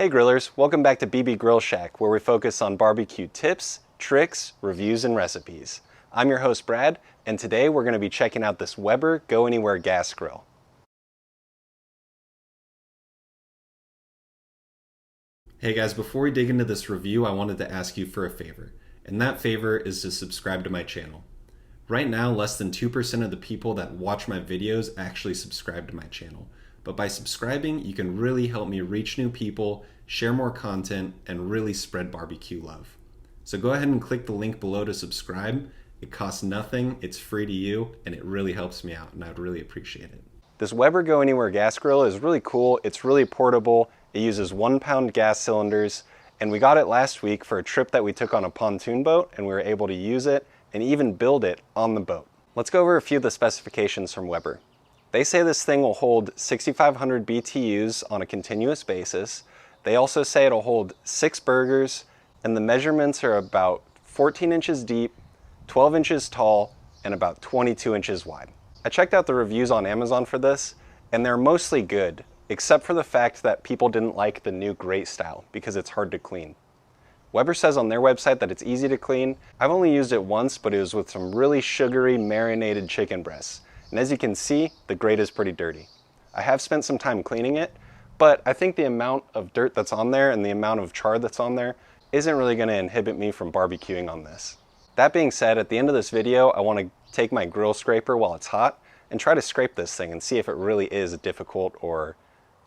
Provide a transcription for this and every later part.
Hey grillers, welcome back to BBGrillShack, where we focus on barbecue tips, tricks, reviews, and recipes. I'm your host Brad, and today we're going to be checking out this Weber Go Anywhere gas grill. Hey guys, before we dig into this review, I wanted to ask you for a favor, and that favor is to subscribe to my channel. Right now, less than 2% of the people that watch my videos actually subscribe to my channel. But by subscribing, you can really help me reach new people, share more content, and really spread barbecue love. So go ahead and click the link below to subscribe. It costs nothing, it's free to you, and it really helps me out, and I'd really appreciate it. This Weber Go Anywhere gas grill is really cool. It's really portable. It uses 1-pound gas cylinders, and we got it last week for a trip that we took on a pontoon boat, and we were able to use it and even build it on the boat. Let's go over a few of the specifications from Weber. They say this thing will hold 6,500 BTUs on a continuous basis. They also say it'll hold 6 burgers, and the measurements are about 14 inches deep, 12 inches tall, and about 22 inches wide. I checked out the reviews on Amazon for this, and they're mostly good, except for the fact that people didn't like the new grate style because it's hard to clean. Weber says on their website that it's easy to clean. I've only used it once, but it was with some really sugary marinated chicken breasts. And as you can see, the grate is pretty dirty. I have spent some time cleaning it, but I think the amount of dirt that's on there and the amount of char that's on there isn't really going to inhibit me from barbecuing on this. That being said, at the end of this video, I want to take my grill scraper while it's hot and try to scrape this thing and see if it really is difficult or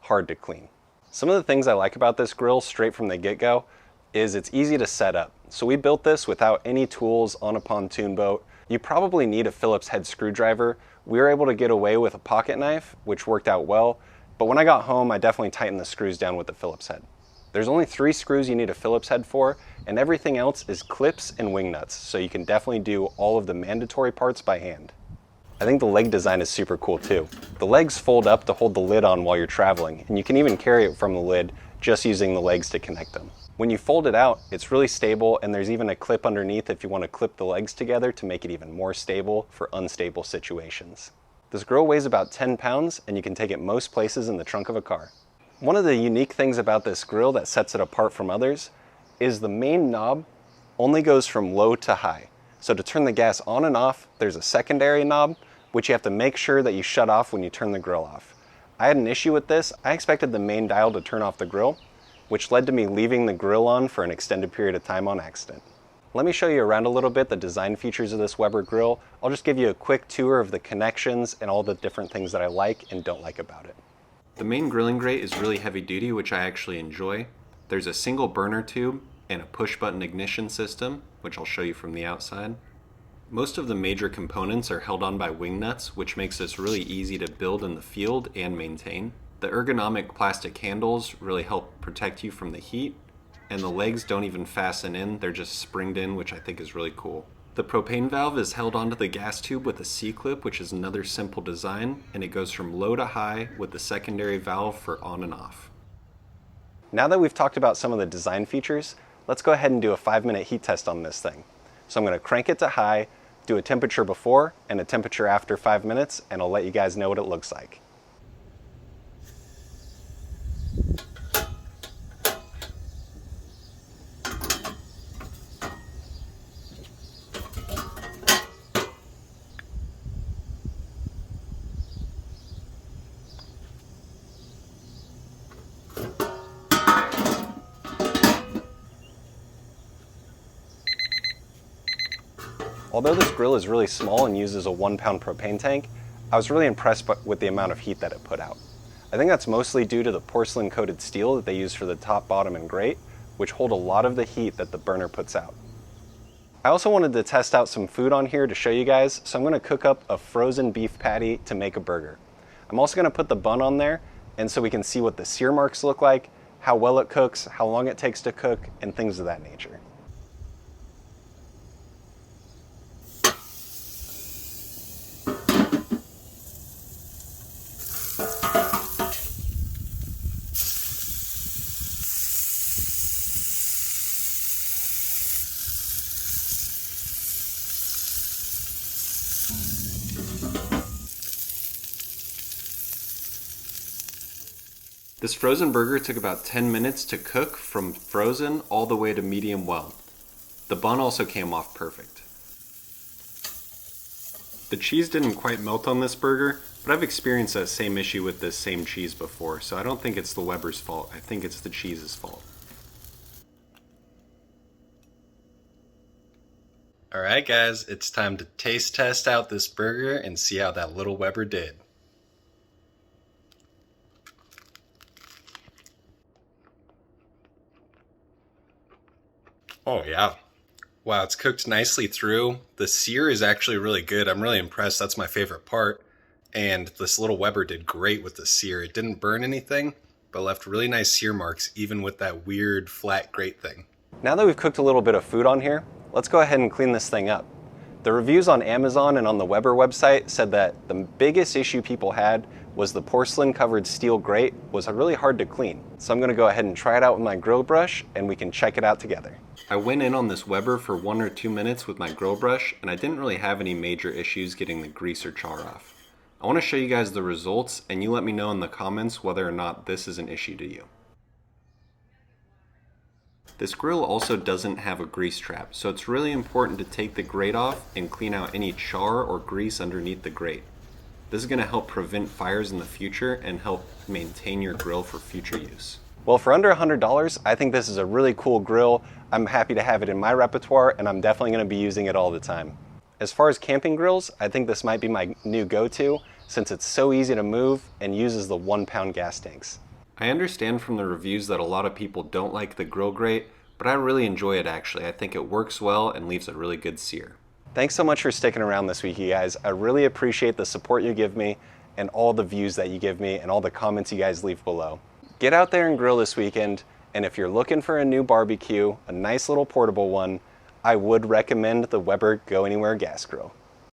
hard to clean. Some of the things I like about this grill straight from the get-go is it's easy to set up. So we built this without any tools on a pontoon boat. You probably need a Phillips head screwdriver. We were able to get away with a pocket knife, which worked out well, but when I got home, I definitely tightened the screws down with the Phillips head. There's only 3 screws you need a Phillips head for, and everything else is clips and wing nuts, so you can definitely do all of the mandatory parts by hand. I think the leg design is super cool too. The legs fold up to hold the lid on while you're traveling, and you can even carry it from the lid just using the legs to connect them. When you fold it out, it's really stable, and there's even a clip underneath if you want to clip the legs together to make it even more stable for unstable situations. This grill weighs about 10 pounds, and you can take it most places in the trunk of a car. One of the unique things about this grill that sets it apart from others is the main knob only goes from low to high. So to turn the gas on and off, there's a secondary knob, which you have to make sure that you shut off when you turn the grill off. I had an issue with this. I expected the main dial to turn off the grill, which led to me leaving the grill on for an extended period of time on accident. Let me show you around a little bit the design features of this Weber grill. I'll just give you a quick tour of the connections and all the different things that I like and don't like about it. The main grilling grate is really heavy duty, which I actually enjoy. There's a single burner tube and a push button ignition system, which I'll show you from the outside. Most of the major components are held on by wing nuts, which makes this really easy to build in the field and maintain. The ergonomic plastic handles really help protect you from the heat, and the legs don't even fasten in, they're just springed in, which I think is really cool. The propane valve is held onto the gas tube with a C-clip, which is another simple design, and it goes from low to high with the secondary valve for on and off. Now that we've talked about some of the design features, let's go ahead and do a 5-minute heat test on this thing. So I'm going to crank it to high, do a temperature before and a temperature after 5 minutes, and I'll let you guys know what it looks like. Although this grill is really small and uses a 1-pound propane tank, I was really impressed with the amount of heat that it put out. I think that's mostly due to the porcelain coated steel that they use for the top, bottom, and grate, which hold a lot of the heat that the burner puts out. I also wanted to test out some food on here to show you guys, so I'm going to cook up a frozen beef patty to make a burger. I'm also going to put the bun on there, and so we can see what the sear marks look like, how well it cooks, how long it takes to cook, and things of that nature. This frozen burger took about 10 minutes to cook from frozen all the way to medium well. The bun also came off perfect. The cheese didn't quite melt on this burger, but I've experienced that same issue with this same cheese before, so I don't think it's the Weber's fault. I think it's the cheese's fault. Alright guys, it's time to taste test out this burger and see how that little Weber did. Oh yeah. Wow, it's cooked nicely through. The sear is actually really good. I'm really impressed. That's my favorite part. And this little Weber did great with the sear. It didn't burn anything, but left really nice sear marks, even with that weird flat grate thing. Now that we've cooked a little bit of food on here, let's go ahead and clean this thing up. The reviews on Amazon and on the Weber website said that the biggest issue people had was the porcelain covered steel grate was really hard to clean. So I'm gonna go ahead and try it out with my grill brush and we can check it out together. I went in on this Weber for 1 or 2 minutes with my grill brush and I didn't really have any major issues getting the grease or char off. I want to show you guys the results and you let me know in the comments whether or not this is an issue to you. This grill also doesn't have a grease trap, so it's really important to take the grate off and clean out any char or grease underneath the grate. This is going to help prevent fires in the future and help maintain your grill for future use. Well, for under $100, I think this is a really cool grill. I'm happy to have it in my repertoire and I'm definitely going to be using it all the time. As far as camping grills, I think this might be my new go-to since it's so easy to move and uses the 1-pound gas tanks. I understand from the reviews that a lot of people don't like the grill grate, but I really enjoy it actually. I think it works well and leaves a really good sear. Thanks so much for sticking around this week, you guys. I really appreciate the support you give me and all the views that you give me and all the comments you guys leave below. Get out there and grill this weekend, and if you're looking for a new barbecue, a nice little portable one, I would recommend the Weber Go Anywhere gas grill.